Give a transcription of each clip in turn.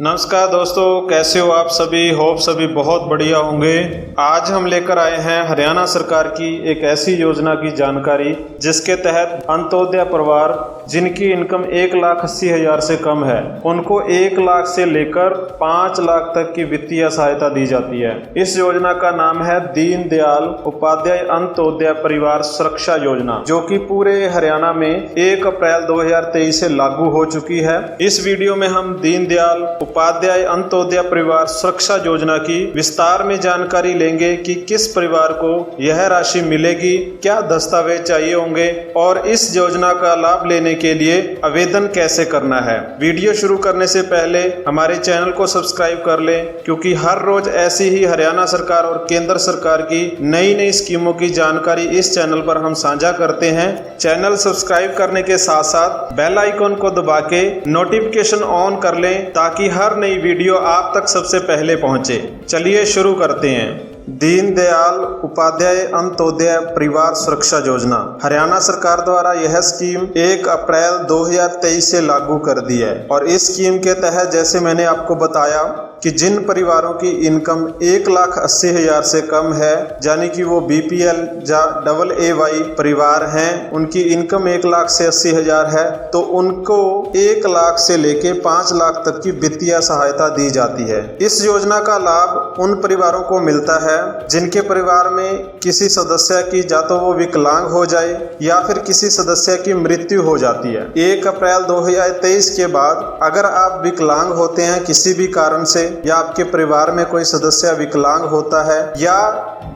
नमस्कार दोस्तों, कैसे हो आप सभी। होप सभी बहुत बढ़िया होंगे। आज हम लेकर आए हैं हरियाणा सरकार की एक ऐसी योजना की जानकारी जिसके तहत अंत्योदय परिवार जिनकी इनकम 1,80,000 से कम है उनको 1 लाख से लेकर 5 लाख तक की वित्तीय सहायता दी जाती है। इस योजना का नाम है दीन दयाल उपाध्याय अंत्योदय परिवार सुरक्षा योजना, जो कि पूरे हरियाणा में 1 अप्रैल 2023 से लागू हो चुकी है। इस वीडियो में हम दीन दयाल उपाध्याय अंत्योदय परिवार सुरक्षा योजना की विस्तार में जानकारी लेंगे कि किस परिवार को यह राशि मिलेगी, क्या दस्तावेज चाहिए होंगे और इस योजना का लाभ लेने के लिए आवेदन कैसे करना है। वीडियो शुरू करने से पहले हमारे चैनल को सब्सक्राइब कर लें, क्योंकि हर रोज ऐसी ही हरियाणा सरकार और केंद्र सरकार की नई नई स्कीमों की जानकारी इस चैनल पर हम साझा करते हैं। चैनल सब्सक्राइब करने के साथ साथ बेल आइकन को दबा के नोटिफिकेशन ऑन कर लें ताकि हर नई वीडियो आप तक सबसे पहले पहुंचे। चलिए शुरू करते हैं। दीन दयाल उपाध्याय अंत्योदय परिवार सुरक्षा योजना हरियाणा सरकार द्वारा यह स्कीम 1 अप्रैल 2023 से लागू कर दी है और इस स्कीम के तहत जैसे मैंने आपको बताया कि जिन परिवारों की इनकम 1,80,000 से कम है, यानी कि वो BPL या AAY परिवार हैं, उनकी इनकम 1 लाख से 80,000 है, तो उनको 1 लाख से लेके 5 लाख तक की वित्तीय सहायता दी जाती है। इस योजना का लाभ उन परिवारों को मिलता है जिनके परिवार में किसी सदस्य की या तो वो विकलांग हो जाए या फिर किसी सदस्य की मृत्यु हो जाती है। 1 अप्रैल 2023 के बाद अगर आप विकलांग होते हैं किसी भी कारण से, या आपके परिवार में कोई सदस्य विकलांग होता है या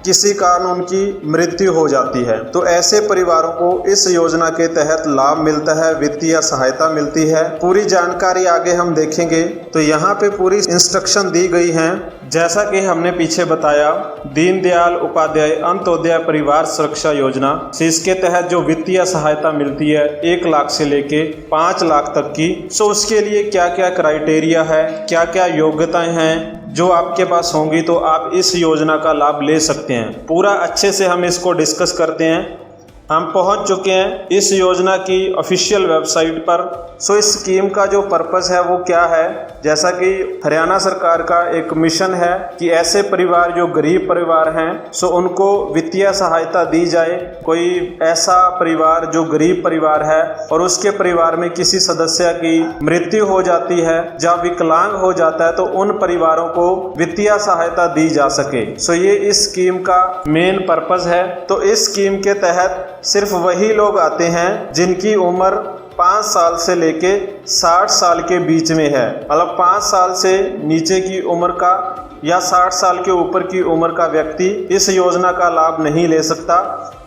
किसी कारण उनकी मृत्यु हो जाती है, तो ऐसे परिवारों को इस योजना के तहत लाभ मिलता है, वित्तीय सहायता मिलती है। पूरी जानकारी आगे हम देखेंगे। तो यहाँ पे पूरी इंस्ट्रक्शन दी गई हैं। जैसा कि हमने पीछे बताया, दीन दयाल उपाध्याय अंत्योदय परिवार सुरक्षा योजना से इसके तहत जो वित्तीय सहायता मिलती है 1 लाख से लेके 5 लाख तक की, सो उसके लिए क्या क्या क्राइटेरिया है, क्या क्या योग्यताएं हैं जो आपके पास होंगी तो आप इस योजना का लाभ ले सकते हैं। पूरा अच्छे से हम इसको डिस्कस करते हैं। हम पहुंच चुके हैं इस योजना की ऑफिशियल वेबसाइट पर। सो इस स्कीम का जो पर्पस है वो क्या है, जैसा कि हरियाणा सरकार का एक मिशन है कि ऐसे परिवार जो गरीब परिवार हैं सो उनको वित्तीय सहायता दी जाए। कोई ऐसा परिवार जो गरीब परिवार है और उसके परिवार में किसी सदस्य की मृत्यु हो जाती है या विकलांग हो जाता है, तो उन परिवारों को वित्तीय सहायता दी जा सके। सो ये इस स्कीम का मेन पर्पस है। तो इस स्कीम के तहत सिर्फ वही लोग आते हैं जिनकी उम्र 5 साल से लेके 60 साल के बीच में है। मतलब 5 साल से नीचे की उम्र का या 60 साल के ऊपर की उम्र का व्यक्ति इस योजना का लाभ नहीं ले सकता।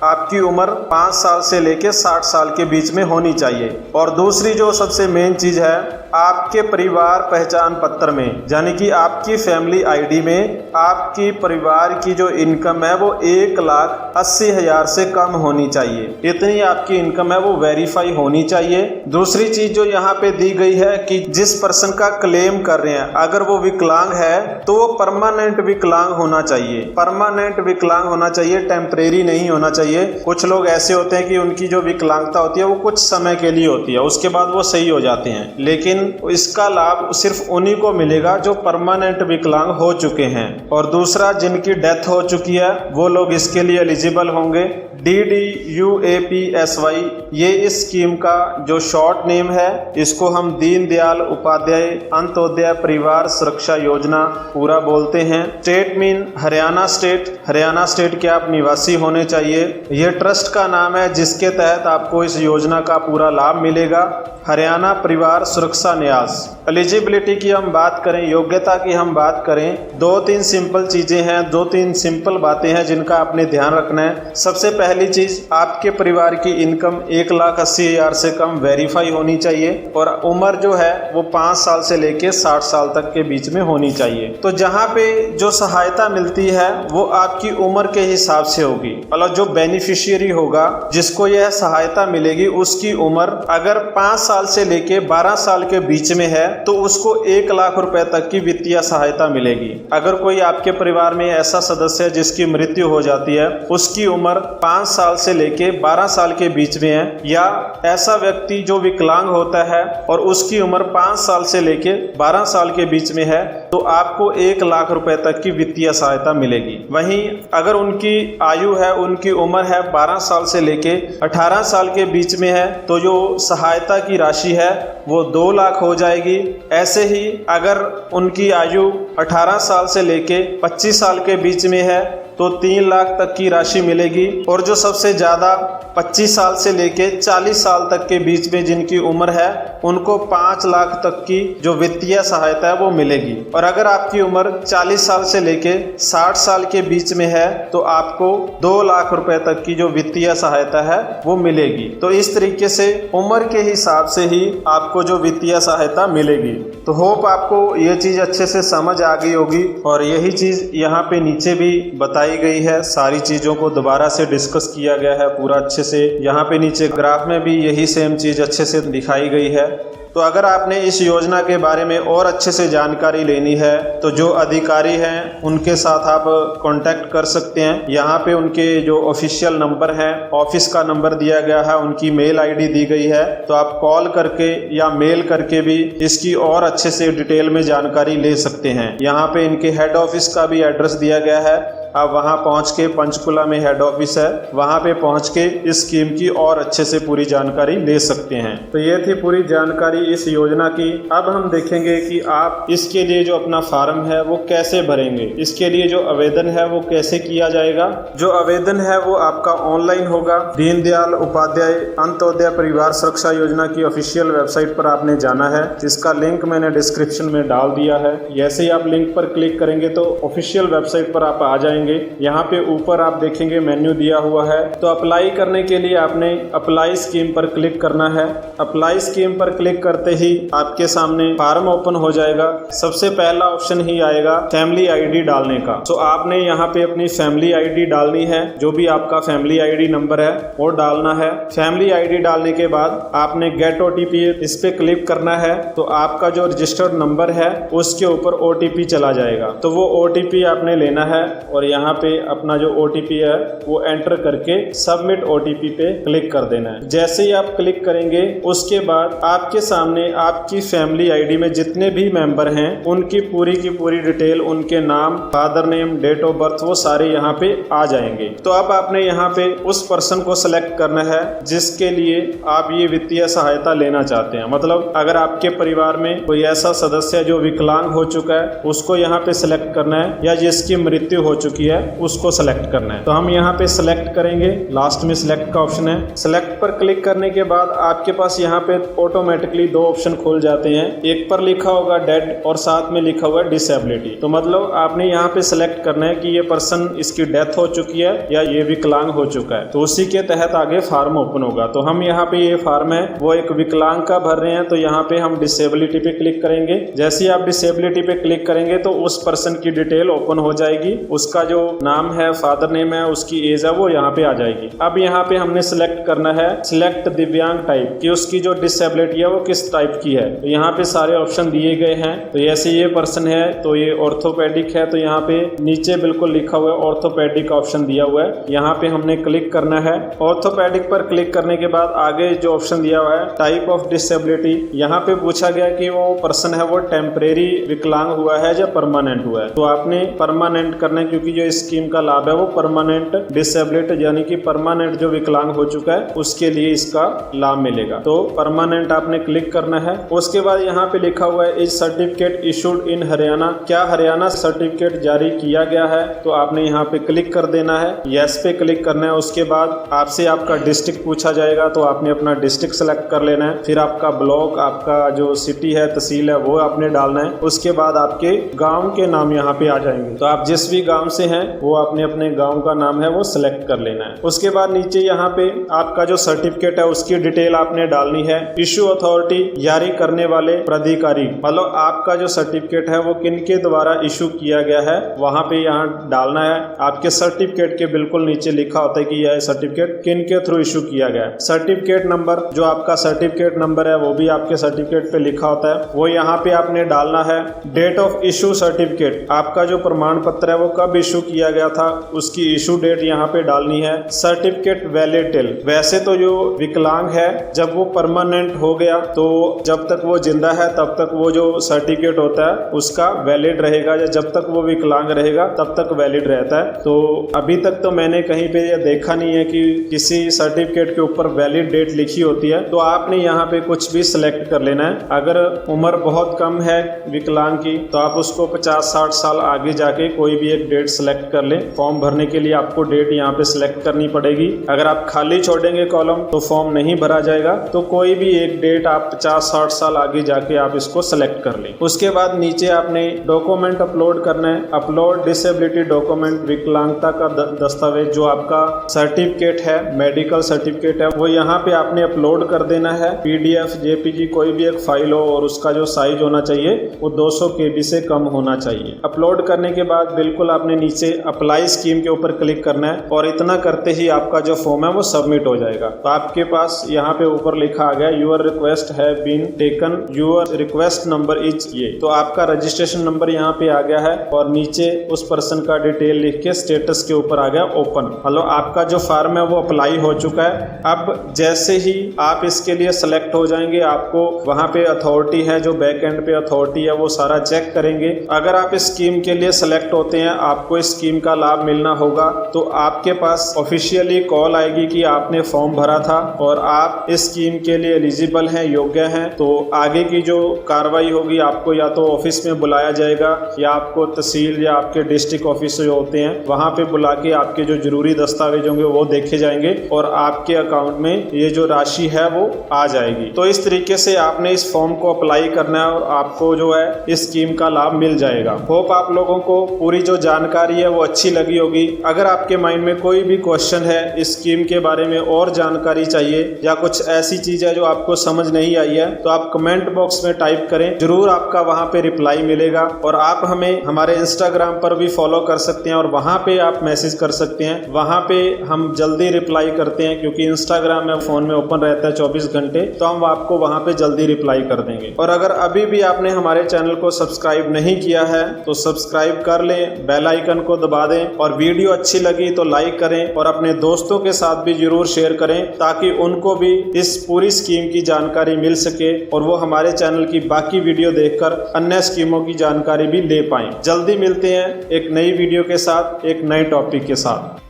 आपकी उम्र 5 साल से लेके 60 साल के बीच में होनी चाहिए। और दूसरी जो सबसे मेन चीज है, आपके परिवार पहचान पत्र में, यानी कि आपकी फैमिली ID में आपकी परिवार की जो इनकम है वो 1,80,000 से कम होनी चाहिए। इतनी आपकी इनकम है वो वेरीफाई होनी चाहिए। दूसरी चीज जो यहाँ पे दी गई है कि जिस पर्सन का क्लेम कर रहे हैं, अगर वो विकलांग है तो वो परमानेंट विकलांग होना चाहिए। परमानेंट विकलांग होना चाहिए, टेम्परेरी नहीं होना चाहिए। कुछ लोग ऐसे होते हैं कि उनकी जो विकलांगता होती है वो कुछ समय के लिए होती है, उसके बाद वो सही हो जाते हैं, लेकिन इसका लाभ सिर्फ उन्हीं को मिलेगा जो परमानेंट विकलांग हो चुके हैं। और दूसरा, जिनकी डेथ हो चुकी है वो लोग इसके लिए एलिजिबल होंगे। DDUAPSY ये इस स्कीम का जो शॉर्ट नेम है, इसको हम दीन दयाल उपाध्याय अंत्योदय परिवार सुरक्षा योजना पूरा बोलते हैं। State mean Haryana state. Haryana state के आप निवासी होने चाहिए। ये ट्रस्ट का नाम है जिसके तहत आपको इस योजना का पूरा लाभ मिलेगा, हरियाणा परिवार सुरक्षा न्यास। एलिजिबिलिटी की हम बात करें, योग्यता की हम बात करें, 2-3 सिंपल चीजें हैं, 2-3 सिंपल बातें हैं जिनका आपने ध्यान रखना है। सबसे पहली चीज, आपके परिवार की इनकम 1,80,000 से कम वेरीफाई होनी चाहिए और उम्र जो है वो 5 साल से लेके 60 साल तक के बीच में होनी चाहिए। तो जहाँ पे जो सहायता मिलती है वो आपकी उम्र के हिसाब से होगी। मतलब जो बेनिफिशियरी होगा जिसको यह सहायता मिलेगी उसकी उम्र अगर 5 साल से लेके 12 साल के के बीच में है तो उसको 1 लाख रुपए तक की वित्तीय सहायता मिलेगी। अगर कोई आपके परिवार में ऐसा सदस्य है जिसकी मृत्यु हो जाती है, उसकी उम्र 5 साल से लेके 12 साल के बीच में है, या ऐसा व्यक्ति जो विकलांग होता है और उसकी उम्र 5 साल से लेके 12 साल के बीच में है, तो आपको 1 लाख रुपए तक की वित्तीय सहायता मिलेगी। वहीं अगर उनकी आयु है, उनकी उम्र है 12 साल से लेके 18 साल के बीच में है, तो जो सहायता की राशि है वो 2 लाख हो जाएगी। ऐसे ही अगर उनकी आयु 18 साल से लेके 25 साल के बीच में है तो 3 लाख तक की राशि मिलेगी। और जो सबसे ज़्यादा 25 साल से लेके 40 साल तक के बीच में जिनकी उम्र है, उनको 5 लाख तक की जो वित्तीय सहायता है वो मिलेगी। और अगर आपकी उम्र 40 साल से लेके 60 साल के बीच में है तो आपको 2 लाख रुपए तक की जो वित्तीय सहायता है वो मिलेगी। तो इस तरीके से उम्र के हिसाब से ही आपको जो वित्तीय सहायता मिलेगी। तो होप आपको ये चीज़ अच्छे से समझ आ गई होगी, और यही चीज़ यहाँ पे नीचे भी बताई गई है। सारी चीज़ों को दोबारा से डिस्कस किया गया है पूरा अच्छे से। यहाँ पे नीचे ग्राफ में भी यही सेम चीज़ अच्छे से दिखाई गई है। तो अगर आपने इस योजना के बारे में और अच्छे से जानकारी लेनी है तो जो अधिकारी हैं उनके साथ आप कांटेक्ट कर सकते हैं। यहाँ पे उनके जो ऑफिशियल नंबर हैं, ऑफिस का नंबर दिया गया है, उनकी मेल आईडी दी गई है, तो आप कॉल करके या मेल करके भी इसकी और अच्छे से डिटेल में जानकारी ले सकते हैं। यहाँ पे इनके हेड ऑफिस का भी एड्रेस दिया गया है। आप वहाँ पहुँच के, पंचकुला में हेड ऑफिस है, वहाँ पे पहुँच के इस स्कीम की और अच्छे से पूरी जानकारी ले सकते हैं। तो ये थी पूरी जानकारी इस योजना की। अब हम देखेंगे कि आप इसके लिए जो अपना फॉर्म है वो कैसे भरेंगे, इसके लिए जो आवेदन है वो कैसे किया जाएगा। जो आवेदन है वो आपका ऑनलाइन होगा। दीनदयाल उपाध्याय अंत्योदय परिवार सुरक्षा योजना की ऑफिशियल वेबसाइट पर आपने जाना है, जिसका लिंक मैंने डिस्क्रिप्शन में डाल दिया है। जैसे ही आप लिंक पर क्लिक करेंगे तो ऑफिशियल वेबसाइट पर आप आ जाएंगे। यहाँ पे ऊपर आप देखेंगे मेन्यू दिया हुआ है। तो अप्लाई करने के लिए आपने अप्लाई स्कीम पर क्लिक करना है। अप्लाई स्कीम पर क्लिक करते ही आपके सामने फॉर्म ओपन हो जाएगा। सबसे पहला ऑप्शन ही आएगा फैमिली आईडी डालने का। तो आपने यहाँ पे अपनी फैमिली आईडी डालनी है, जो भी आपका फैमिली आईडी नंबर है वो डालना है। फैमिली आईडी डालने के बाद आपने गेट ओटीपी इस पे क्लिक करना है। तो आपका जो रजिस्टर्ड नंबर है उसके ऊपर ओटीपी चला जाएगा, तो वो ओटीपी आपने लेना है और यहाँ पे अपना जो ओटीपी है वो एंटर करके सबमिट ओटीपी पे क्लिक कर देना है। जैसे ही आप क्लिक करेंगे उसके बाद आपके सामने आपकी फैमिली आईडी में जितने भी मेंबर हैं उनकी पूरी की पूरी डिटेल, उनके नाम, father name, date of birth, वो सारे यहाँ पे आ जाएंगे। तो अब आपने यहाँ पे उस पर्सन को सिलेक्ट करना है जिसके लिए आप ये वित्तीय सहायता लेना चाहते हैं। मतलब अगर आपके परिवार में कोई ऐसा सदस्य जो विकलांग हो चुका है उसको यहाँ पे सिलेक्ट करना है, या जिसकी मृत्यु हो चुकी है उसको सेलेक्ट करना है। तो हम यहाँ पे सेलेक्ट करेंगे। लास्ट में सिलेक्ट का ऑप्शन है। सेलेक्ट पर क्लिक करने के बाद आपके पास यहाँ पे ऑटोमेटिकली 2 ऑप्शन खुल जाते हैं। एक पर लिखा होगा डेड और साथ में लिखा हुआ डिसेबिलिटी। तो मतलब आपने यहाँ पे सेलेक्ट करना है कि ये पर्सन, इसकी डेथ हो चुकी है या ये विकलांग हो चुका है, तो उसी के तहत आगे फार्म ओपन होगा। तो हम यहाँ पे ये फार्म है वो एक विकलांग का भर रहे हैं, तो यहाँ पे हम डिसेबिलिटी पे क्लिक करेंगे। जैसे ही आप डिसेबिलिटी पे क्लिक करेंगे तो उस पर्सन की डिटेल ओपन हो जाएगी। उसका जो नाम है, फादर नेम है, उसकी एज है, वो यहाँ पे आ जाएगी। अब यहाँ पे हमने सिलेक्ट करना है सिलेक्ट दिव्यांग टाइप, कि उसकी जो डिसेबिलिटी है वो किस टाइप की है। तो यहाँ पे सारे ऑप्शन दिए गए हैं। तो जैसे ये पर्सन है तो ये ऑर्थोपेडिक है, तो यहाँ पे नीचे बिल्कुल लिखा हुआ है ऑर्थोपेडिक ऑप्शन दिया हुआ है, यहाँ पे हमने क्लिक करना है। ऑर्थोपेडिक पर क्लिक करने के बाद आगे जो ऑप्शन दिया हुआ है टाइप ऑफ डिसेबिलिटी, यहाँ पे पूछा गया कि वो पर्सन है वो टेम्परेरी विकलांग हुआ है या परमानेंट हुआ है। तो आपने परमानेंट करना है, क्योंकि जो स्कीम का लाभ है वो परमानेंट डिसेबिलिटी यानी कि परमानेंट जो विकलांग हो चुका है उसके लिए इसका लाभ मिलेगा। तो परमानेंट आपने क्लिक करना है। उसके बाद यहाँ पे लिखा हुआ है is certificate issued in Haryana, क्या हरियाणा सर्टिफिकेट जारी किया गया है, तो आपने यहाँ पे क्लिक कर देना है, यस पे क्लिक करना है। उसके बाद आपसे आपका डिस्ट्रिक्ट पूछा जाएगा, तो आपने अपना डिस्ट्रिक्ट सेलेक्ट कर लेना है। फिर आपका ब्लॉक, आपका जो सिटी है, तहसील है, वो आपने डालना है। उसके बाद आपके गाँव के नाम यहाँ पे आ जाएंगे। तो आप जिस भी गाँव से हैं वो आपने अपने गांव का नाम है वो सिलेक्ट कर लेना है। उसके बाद नीचे यहाँ पे आपका जो सर्टिफिकेट है उसकी डिटेल आपने डालनी है। इशू अथॉरिटी जारी करने वाले प्राधिकारी, मतलब आपका जो सर्टिफिकेट है वो किनके द्वारा इशू किया गया है वहां पे यहाँ डालना है। आपके सर्टिफिकेट के बिल्कुल नीचे लिखा होता है कि यह सर्टिफिकेट किन के थ्रू इशू किया गया है। सर्टिफिकेट नंबर, जो आपका सर्टिफिकेट नंबर है वो भी आपके सर्टिफिकेट पे लिखा होता है, वो यहाँ पे आपने डालना है। डेट ऑफ इशू सर्टिफिकेट, आपका जो प्रमाण पत्र है वो कब इशू किया गया था उसकी इशू डेट यहाँ पे डालनी है। सर्टिफिकेट वैलिड टिल, वैसे तो जो विकलांग है जब वो परमानेंट हो गया तो जब तक वो जिंदा है तब तक वो जो सर्टिफिकेट होता है उसका वैलिड रहेगा, या जब तक वो विकलांग रहेगा तब तक वैलिड रहता है। तो अभी तक तो मैंने कहीं पे ये देखा नहीं है कि किसी सर्टिफिकेट के ऊपर वैलिड डेट लिखी होती है। तो आपने यहाँ पे कुछ भी सिलेक्ट कर लेना है। अगर उम्र बहुत कम है विकलांग की तो आप उसको 50-60 साल आगे जाके कोई भी एक डेट सिलेक्ट कर लें। फॉर्म भरने के लिए आपको डेट यहाँ पे सिलेक्ट करनी पड़ेगी। अगर आप खाली छोड़ेंगे कॉलम तो फॉर्म नहीं भरा जाएगा। तो कोई भी एक डेट आप 50-60 साल आगे जाके आप इसको सिलेक्ट कर लें। उसके बाद नीचे आपने डॉक्यूमेंट अपलोड करना है। अपलोड डिसेबिलिटी डॉक्यूमेंट, विकलांगता का दस्तावेज, जो आपका सर्टिफिकेट है, मेडिकल सर्टिफिकेट है, वो यहाँ पे आपने अपलोड कर देना है। PDF, JPG कोई भी एक फाइल हो और उसका जो साइज होना चाहिए वो 200 KB से कम होना चाहिए। अपलोड करने के बाद बिल्कुल आपने नीचे अप्लाई स्कीम के ऊपर क्लिक करना है और इतना करते ही आपका जो फॉर्म है वो सबमिट हो जाएगा। तो आपके पास यहाँ पे ऊपर लिखा आ गया your request has been taken, your request number is ये। तो आपका रजिस्ट्रेशन नंबर यहाँ पे आ गया है और नीचे उस पर्सन का डिटेल लिख के स्टेटस के ऊपर आ गया ओपन। मतलब आपका जो फॉर्म है वो अप्लाई हो चुका है। अब जैसे ही आप इसके लिए सेलेक्ट हो जाएंगे आपको वहां पे अथॉरिटी है, जो बैक एंड पे अथॉरिटी है वो सारा चेक करेंगे। अगर आप इस स्कीम के लिए सेलेक्ट होते हैं, आपको इस स्कीम का लाभ मिलना होगा, तो आपके पास ऑफिशियली कॉल आएगी कि आपने फॉर्म भरा था और आप इस स्कीम के लिए एलिजिबल हैं, योग्य हैं। तो आगे की जो कार्रवाई होगी आपको या तो ऑफिस में बुलाया जाएगा या आपको तहसील या आपके डिस्ट्रिक्ट ऑफिस जो होते हैं वहां पे बुला के आपके जो जरूरी दस्तावेज होंगे वो देखे जाएंगे और आपके अकाउंट में ये जो राशि है वो आ जाएगी। तो इस तरीके से आपने इस फॉर्म को अप्लाई करना है और आपको जो है इस स्कीम का लाभ मिल जाएगा। होप आप लोगों को पूरी जो जानकारी है वो अच्छी लगी होगी। अगर आपके माइंड में कोई भी क्वेश्चन है इस स्कीम के बारे में और जानकारी चाहिए या कुछ ऐसी चीज है जो आपको समझ नहीं आई है तो आप कमेंट बॉक्स में टाइप करें, जरूर आपका वहां पे रिप्लाई मिलेगा। और आप हमें हमारे इंस्टाग्राम पर भी फॉलो कर सकते हैं और वहां पे आप मैसेज कर सकते हैं। वहां पे हम जल्दी रिप्लाई करते हैं क्योंकि इंस्टाग्राम में फोन में ओपन रहता है 24 घंटे, तो हम आपको वहां पे जल्दी रिप्लाई कर देंगे। और अगर अभी भी आपने हमारे चैनल को सब्सक्राइब नहीं किया है तो सब्सक्राइब कर लें, बेल आइकन को दबा दें और वीडियो अच्छी लगी तो लाइक करें और अपने दोस्तों के साथ भी जरूर शेयर करें ताकि उनको भी इस पूरी स्कीम की जानकारी मिल सके और वो हमारे चैनल की बाकी वीडियो देखकर अन्य स्कीमों की जानकारी भी ले पाएं। जल्दी मिलते हैं एक नई वीडियो के साथ, एक नए टॉपिक के साथ।